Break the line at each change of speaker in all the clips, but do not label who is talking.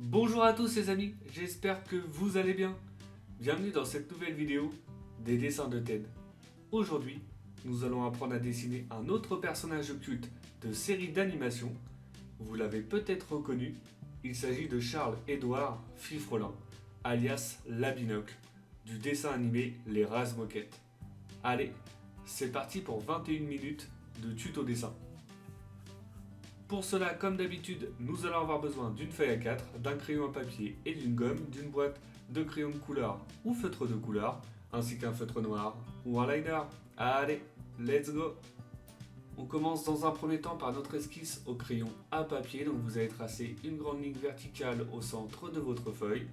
Bonjour à tous les amis, j'espère que vous allez bien. Bienvenue dans cette nouvelle vidéo des dessins de Ted. Aujourd'hui, nous allons apprendre à dessiner un autre personnage culte de série d'animation. Vous l'avez peut-être reconnu, il s'agit de Charles-Édouard Fifrelin, alias Labinocle, du dessin animé Les Rases Moquettes. Allez, c'est parti pour 21 minutes de tuto dessin. Pour cela, comme d'habitude, nous allons avoir besoin d'une feuille A4, d'un crayon à papier et d'une gomme, d'une boîte de crayons de couleur ou feutre de couleur, ainsi qu'un feutre noir ou un liner. Allez, let's go! On commence dans un premier temps par notre esquisse au crayon à papier, donc vous allez tracer une grande ligne verticale au centre de votre feuille.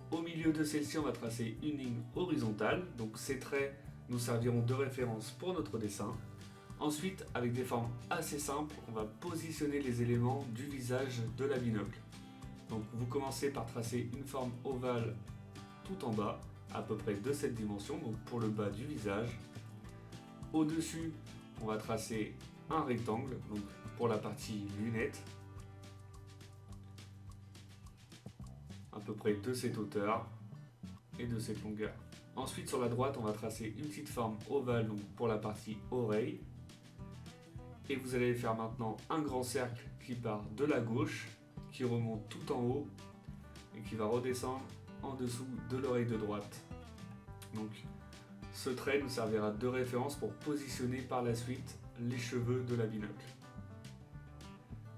Au milieu de celle-ci, on va tracer une ligne horizontale, donc ces traits nous serviront de référence pour notre dessin. Ensuite, avec des formes assez simples, on va positionner les éléments du visage de la binocle. Donc vous commencez par tracer une forme ovale tout en bas, à peu près de cette dimension, donc pour le bas du visage. Au-dessus, on va tracer un rectangle, donc pour la partie lunette, à peu près de cette hauteur et de cette longueur. Ensuite, sur la droite, on va tracer une petite forme ovale, donc pour la partie oreille. Et vous allez faire maintenant un grand cercle qui part de la gauche, qui remonte tout en haut et qui va redescendre en dessous de l'oreille de droite. Donc ce trait nous servira de référence pour positionner par la suite les cheveux de la binocle.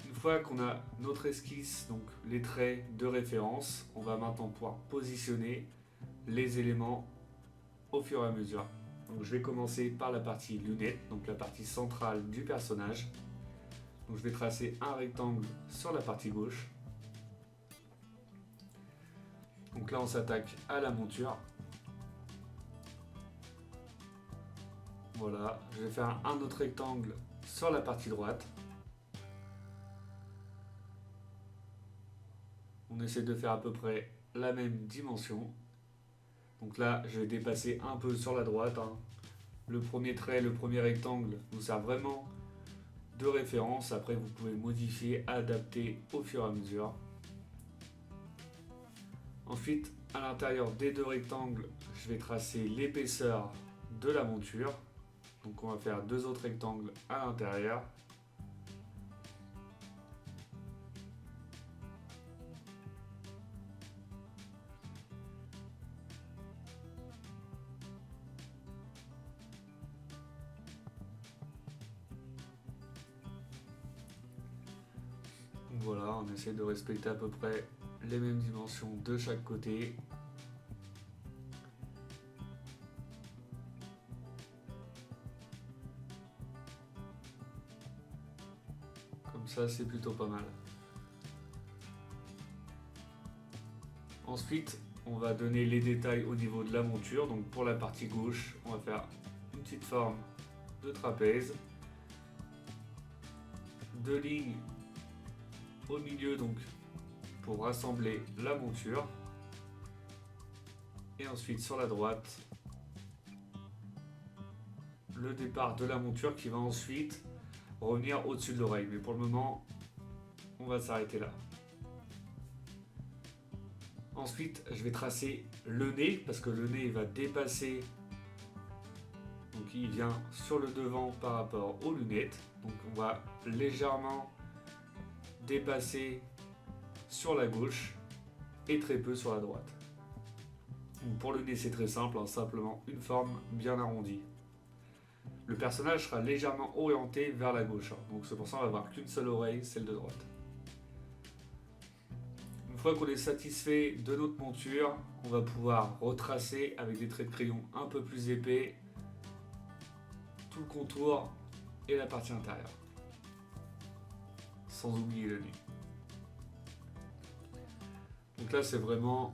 Une fois qu'on a notre esquisse, donc les traits de référence, on va maintenant pouvoir positionner les éléments au fur et à mesure. Donc je vais commencer par la partie lunette, donc la partie centrale du personnage. Donc je vais tracer un rectangle sur la partie gauche. Donc là on s'attaque à la monture. Voilà, je vais faire un autre rectangle sur la partie droite. On essaie de faire à peu près la même dimension. Donc là je vais dépasser un peu sur la droite. Le premier trait, le premier rectangle nous sert vraiment de référence. Après vous pouvez modifier, adapter au fur et à mesure. Ensuite, à l'intérieur des deux rectangles, je vais tracer l'épaisseur de la monture. Donc on va faire deux autres rectangles à l'intérieur. Voilà, on essaie de respecter à peu près les mêmes dimensions de chaque côté. Comme ça, c'est plutôt pas mal. Ensuite, on va donner les détails au niveau de la monture. Donc pour la partie gauche, on va faire une petite forme de trapèze. Deux lignes au milieu donc pour rassembler la monture. Et ensuite sur la droite, le départ de la monture qui va ensuite revenir au-dessus de l'oreille. Mais pour le moment, on va s'arrêter là. Ensuite, je vais tracer le nez parce que le nez va dépasser. Donc il vient sur le devant par rapport aux lunettes. Donc on va légèrement dépasser sur la gauche et très peu sur la droite. Donc pour le nez, c'est très simple, simplement une forme bien arrondie. Le personnage sera légèrement orienté vers la gauche, donc c'est pour ça qu'on va avoir qu'une seule oreille, celle de droite. Une fois qu'on est satisfait de notre monture, on va pouvoir retracer avec des traits de crayon un peu plus épais tout le contour et la partie intérieure, sans oublier le nez. Donc là c'est vraiment,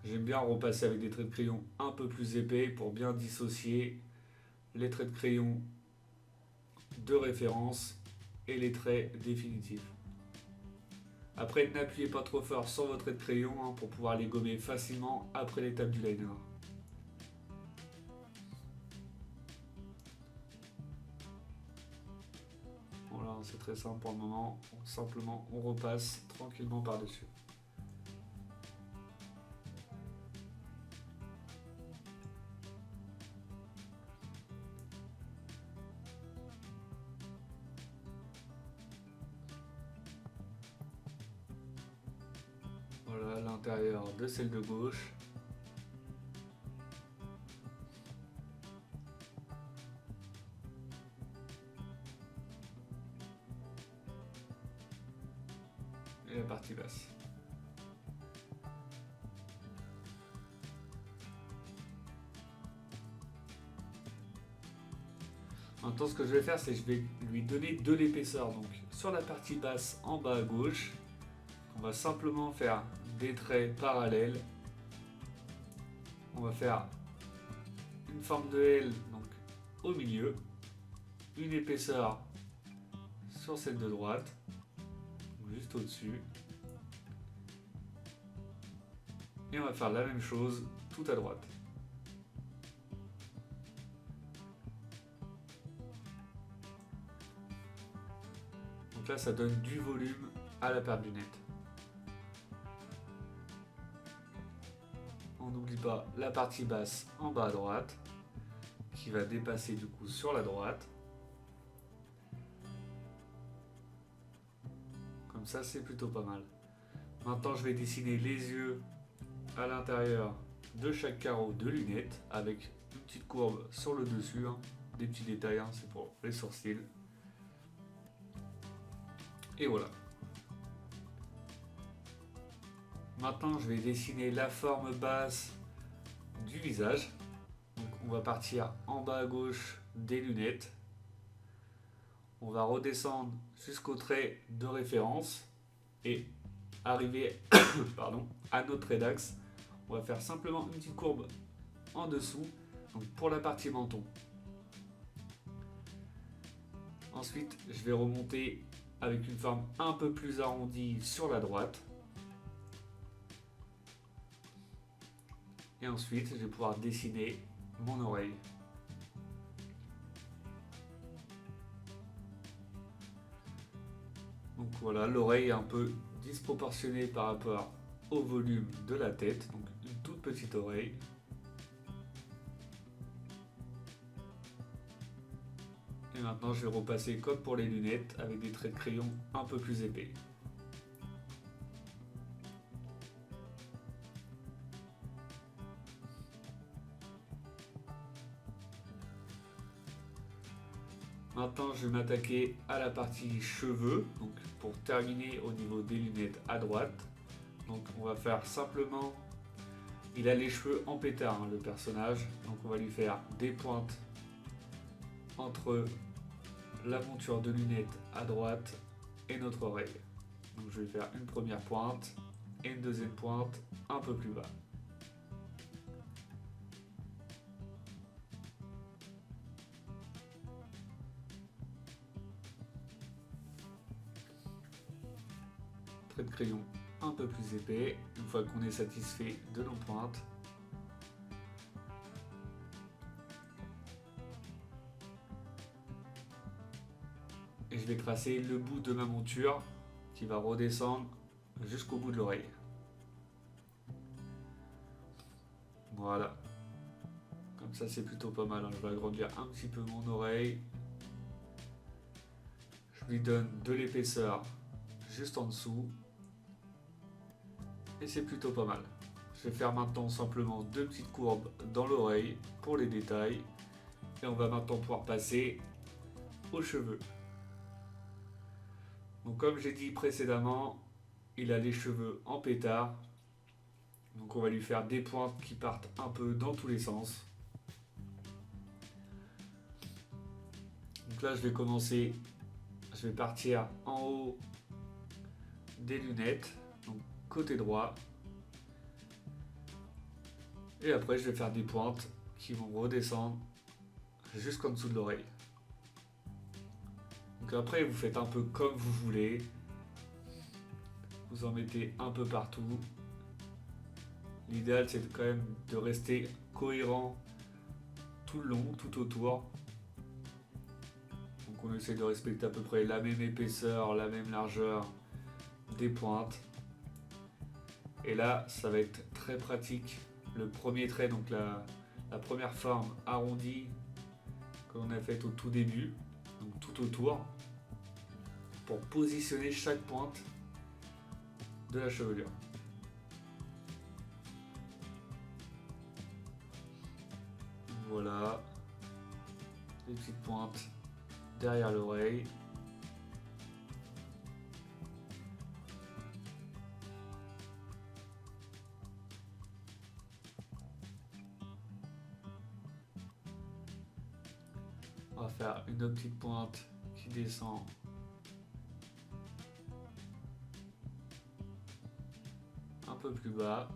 j'aime bien repasser avec des traits de crayon un peu plus épais pour bien dissocier les traits de crayon de référence et les traits définitifs. Après, n'appuyez pas trop fort sur vos traits de crayon pour pouvoir les gommer facilement après l'étape du liner. Voilà, c'est très simple pour le moment. Simplement, on repasse tranquillement par-dessus. l'intérieur de celle de gauche. Et la partie basse. Maintenant, ce que je vais faire, c'est que je vais lui donner de l'épaisseur. Donc, sur la partie basse en bas à gauche, on va simplement faire des traits parallèles. On va faire une forme de L donc, au milieu, une épaisseur sur celle de droite, juste au-dessus. Et on va faire la même chose tout à droite. Donc là, ça donne du volume à la paire de lunettes. On n'oublie pas la partie basse en bas à droite, qui va dépasser du coup sur la droite. Comme ça, c'est plutôt pas mal. Maintenant, je vais dessiner les yeux à l'intérieur de chaque carreau de lunettes avec une petite courbe sur le dessus, hein. Des petits détails, hein, c'est pour les sourcils. Et voilà. Maintenant, je vais dessiner la forme basse du visage. Donc, on va partir en bas à gauche des lunettes. On va redescendre jusqu'au trait de référence et arriver à notre trait d'axe. On va faire simplement une petite courbe en dessous, donc pour la partie menton. Ensuite, je vais remonter avec une forme un peu plus arrondie sur la droite. Et ensuite, je vais pouvoir dessiner mon oreille. Donc voilà, l'oreille est un peu disproportionnée par rapport au volume de la tête. Donc une toute petite oreille. Et maintenant, je vais repasser comme pour les lunettes avec des traits de crayon un peu plus épais. Maintenant, je vais m'attaquer à la partie cheveux, donc pour terminer au niveau des lunettes à droite. Donc on va faire simplement, il a les cheveux en pétard, hein, le personnage, donc on va lui faire des pointes entre la monture de lunettes à droite et notre oreille. Donc je vais faire une première pointe et une deuxième pointe un peu plus bas. Trait de crayon un peu plus épais, une fois qu'on est satisfait de nos pointes. Et je vais tracer le bout de ma monture qui va redescendre jusqu'au bout de l'oreille. Voilà. Comme ça, c'est plutôt pas mal, hein. Je vais agrandir un petit peu mon oreille. Je lui donne de l'épaisseur juste en dessous. Et c'est plutôt pas mal. Je vais faire maintenant simplement deux petites courbes dans l'oreille pour les détails. Et on va maintenant pouvoir passer aux cheveux. Donc comme j'ai dit précédemment, il a les cheveux en pétard. Donc on va lui faire des pointes qui partent un peu dans tous les sens. Donc là je vais commencer, je vais partir en haut des lunettes, donc côté droit. Et après je vais faire des pointes qui vont redescendre jusqu'en dessous de l'oreille. Donc après vous faites un peu comme vous voulez. Vous en mettez un peu partout. L'idéal c'est quand même de rester cohérent tout le long, tout autour. Donc on essaie de respecter à peu près la même épaisseur, la même largeur des pointes. Et là ça va être très pratique. Le premier trait, donc la première forme arrondie que l'on a faite au tout début, donc tout autour, pour positionner chaque pointe de la chevelure. Voilà. Des petites pointes derrière l'oreille. On va faire une autre petite pointe qui descend un peu plus bas.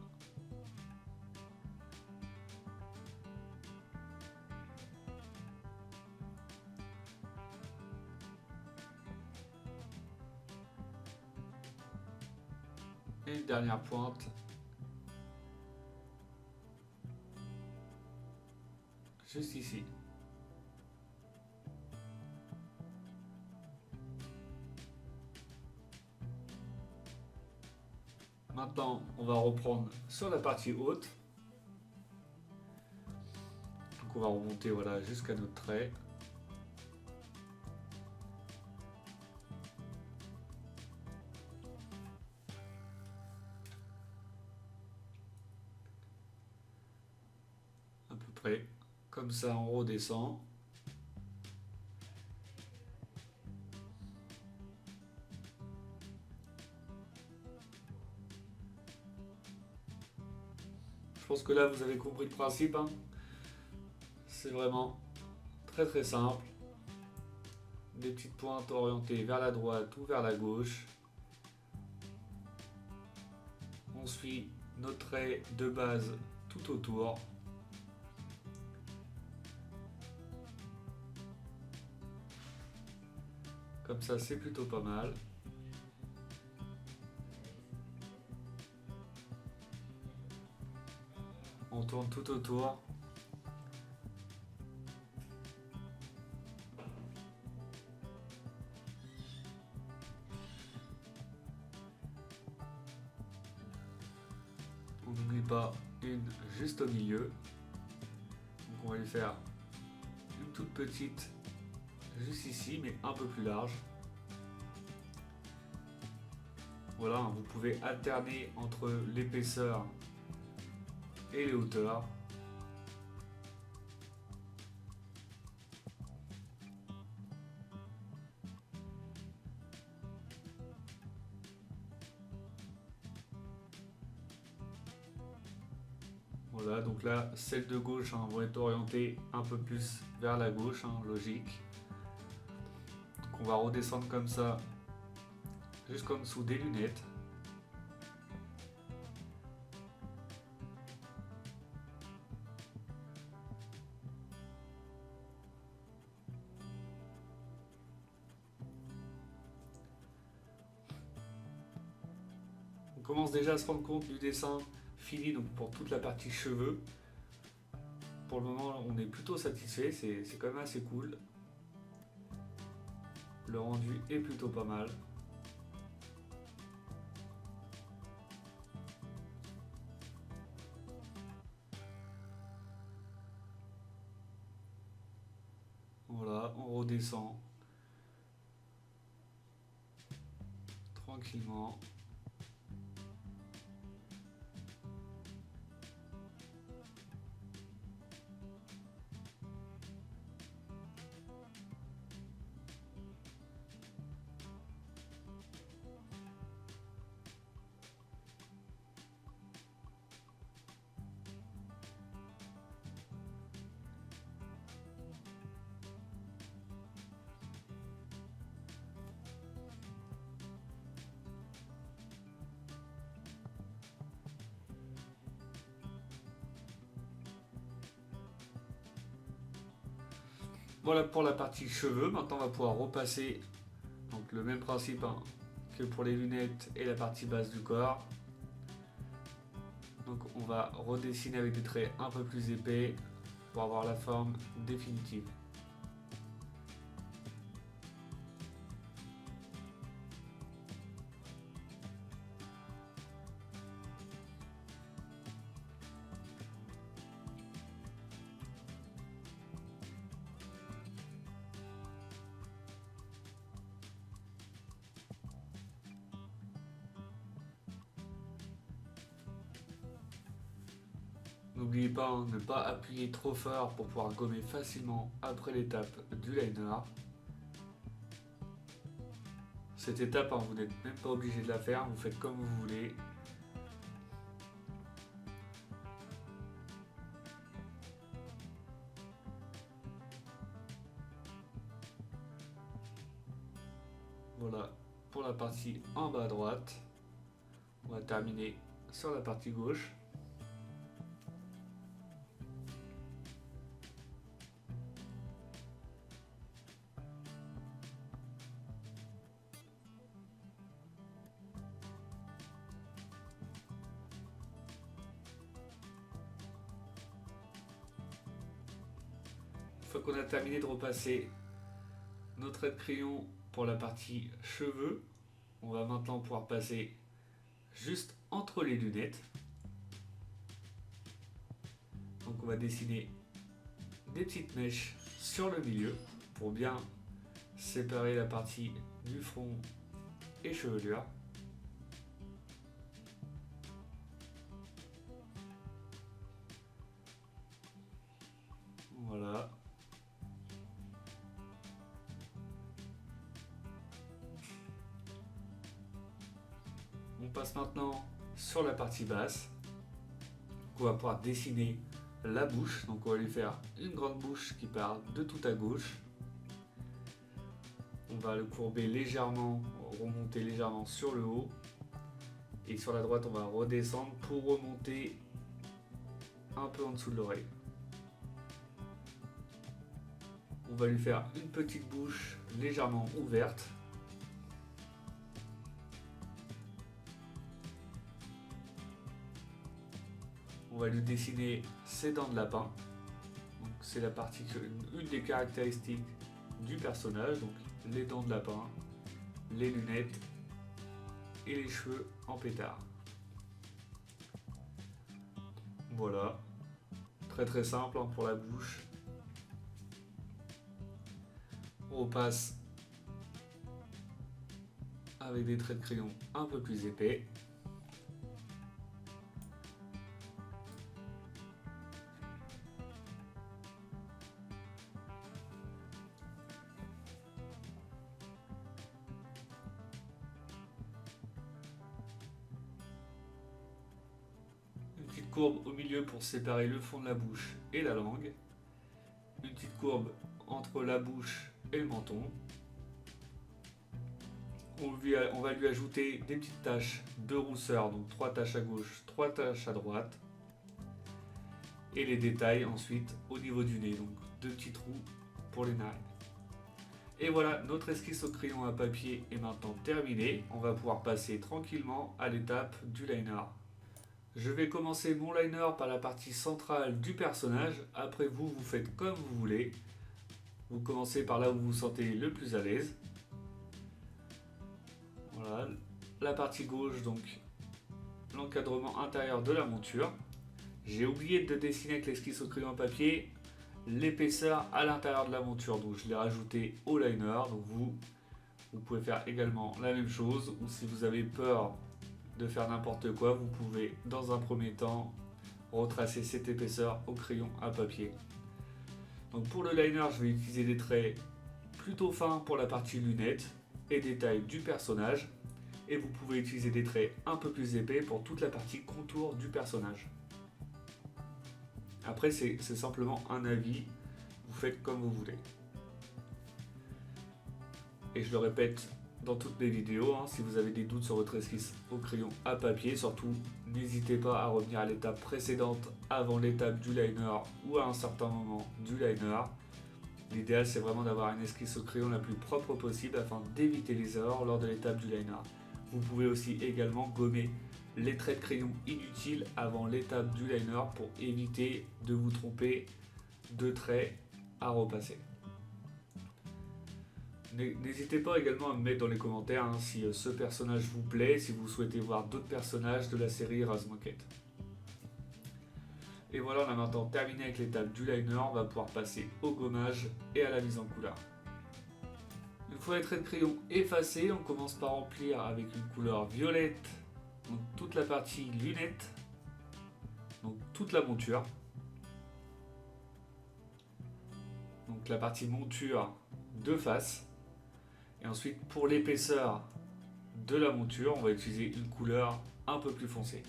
Et une dernière pointe juste ici. Maintenant, on va reprendre sur la partie haute. Donc on va remonter voilà, jusqu'à notre trait. À peu près comme ça, on redescend. Je pense que là, vous avez compris le principe. Hein. C'est vraiment très simple. Des petites pointes orientées vers la droite ou vers la gauche. On suit notre trait de base tout autour. Comme ça, c'est plutôt pas mal. On tourne tout autour. On n'oublie pas une juste au milieu. Donc on va lui faire une toute petite juste ici, mais un peu plus large. Voilà, vous pouvez alterner entre l'épaisseur et les hauteurs. Voilà, donc là, celles de gauche vont être orientées un peu plus vers la gauche, logique. Donc on va redescendre comme ça jusqu'en dessous des lunettes. On commence déjà à se rendre compte du dessin fini donc pour toute la partie cheveux. Pour le moment, on est plutôt satisfait, c'est quand même assez cool. Le rendu est plutôt pas mal. Voilà, on redescend tranquillement. Voilà pour la partie cheveux. Maintenant, on va pouvoir repasser donc le même principe que pour les lunettes et la partie basse du corps. Donc, on va redessiner avec des traits un peu plus épais pour avoir la forme définitive. N'oubliez pas de ne pas appuyer trop fort pour pouvoir gommer facilement après l'étape du liner. Cette étape, vous n'êtes même pas obligé de la faire, vous faites comme vous voulez. Voilà pour la partie en bas à droite. On va terminer sur la partie gauche. Une fois qu'on a terminé de repasser nos traits de crayon pour la partie cheveux, on va maintenant pouvoir passer juste entre les lunettes. Donc on va dessiner des petites mèches sur le milieu pour bien séparer la partie du front et chevelure. Voilà. On passe maintenant sur la partie basse. On va pouvoir dessiner la bouche. Donc on va lui faire une grande bouche qui part de tout à gauche. On va le courber légèrement, remonter légèrement sur le haut. Et sur la droite, on va redescendre pour remonter un peu en dessous de l'oreille. On va lui faire une petite bouche légèrement ouverte. On va lui dessiner ses dents de lapin. C'est la partie, une des caractéristiques du personnage. Donc les dents de lapin, les lunettes et les cheveux en pétard. Voilà, très simple pour la bouche. On repasse avec des traits de crayon un peu plus épais. Une petite courbe au milieu pour séparer le fond de la bouche et la langue. Une petite courbe entre la bouche et le menton. On va lui ajouter des petites taches de rousseur, donc 3 taches à gauche, 3 taches à droite. Et les détails ensuite au niveau du nez, donc 2 petits trous pour les narines. Et voilà, notre esquisse au crayon à papier est maintenant terminée. On va pouvoir passer tranquillement à l'étape du liner. Je vais commencer mon liner par la partie centrale du personnage. Après vous faites comme vous voulez. Vous commencez par là où vous vous sentez le plus à l'aise. Voilà, la partie gauche, donc l'encadrement intérieur de la monture. J'ai oublié de dessiner avec l'esquisse au crayon à papier l'épaisseur à l'intérieur de la monture, donc je l'ai rajouté au liner. Donc vous pouvez faire également la même chose, ou si vous avez peur de faire n'importe quoi, vous pouvez dans un premier temps retracer cette épaisseur au crayon à papier. Donc pour le liner, je vais utiliser des traits plutôt fins pour la partie lunettes et détails du personnage, et vous pouvez utiliser des traits un peu plus épais pour toute la partie contour du personnage. Après c'est simplement un avis, vous faites comme vous voulez. Et je le répète dans toutes mes vidéos, si vous avez des doutes sur votre esquisse au crayon à papier, surtout n'hésitez pas à revenir à l'étape précédente avant l'étape du liner ou à un certain moment du liner. L'idéal c'est vraiment d'avoir une esquisse au crayon la plus propre possible afin d'éviter les erreurs lors de l'étape du liner. Vous pouvez aussi également gommer les traits de crayon inutiles avant l'étape du liner pour éviter de vous tromper de traits à repasser. N'hésitez pas également à me mettre dans les commentaires si ce personnage vous plaît, si vous souhaitez voir d'autres personnages de la série Razmoket. Et voilà, on a maintenant terminé avec l'étape du liner, on va pouvoir passer au gommage et à la mise en couleur. Une fois les traits de crayon effacés, on commence par remplir avec une couleur violette donc toute la partie lunettes. donc toute la monture. Donc la partie monture de face. Et ensuite pour l'épaisseur de la monture, on va utiliser une couleur un peu plus foncée.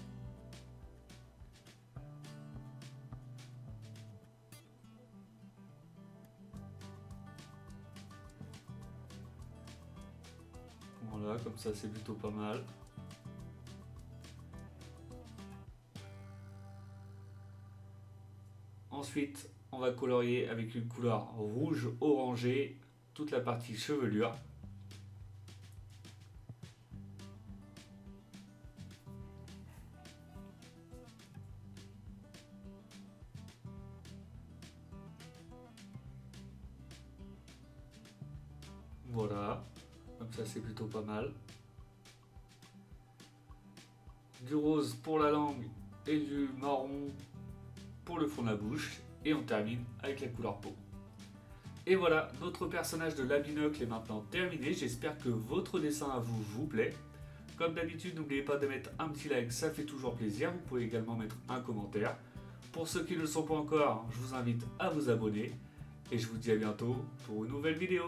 Voilà, comme ça c'est plutôt pas mal. Ensuite, on va colorier avec une couleur rouge orangé toute la partie chevelure. Voilà, comme ça c'est plutôt pas mal. Du rose pour la langue et du marron pour le fond de la bouche. Et on termine avec la couleur peau. Et voilà, notre personnage de la binocle est maintenant terminé. J'espère que votre dessin à vous vous plaît. Comme d'habitude, n'oubliez pas de mettre un petit like, ça fait toujours plaisir. Vous pouvez également mettre un commentaire. Pour ceux qui ne le sont pas encore, je vous invite à vous abonner. Et je vous dis à bientôt pour une nouvelle vidéo.